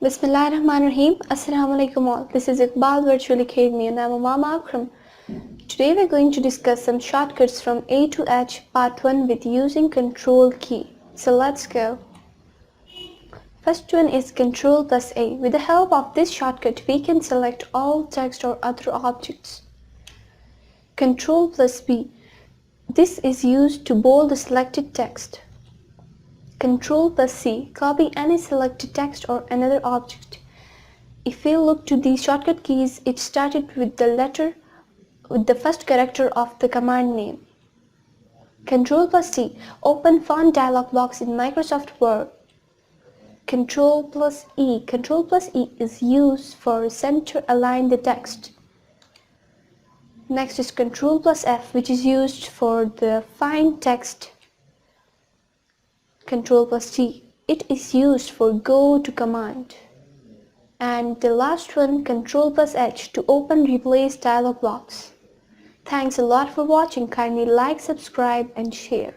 Bismillahirrahmanirrahim. Assalamu alaikum all. This is Iqbal Virtual Academy and I'm Mama Akram. Today we're going to discuss some shortcuts from A to H Part 1 with using Control key. So let's go. First one is Control plus A. With the help of this shortcut, we can select all text or other objects. Control plus B. This is used to bold the selected text. Control plus C. Copy any selected text or another object. If we look to these shortcut keys, it started with the first character of the command name. Control plus C. Open font dialog box in Microsoft Word. Control plus E. Control plus E is used for center align the text. Next is Control plus F, which is used for the find text. Control plus G. It is used for go to command. And the last one, Control plus H, to open replace dialog box. Thanks a lot for watching. Kindly like, subscribe and share.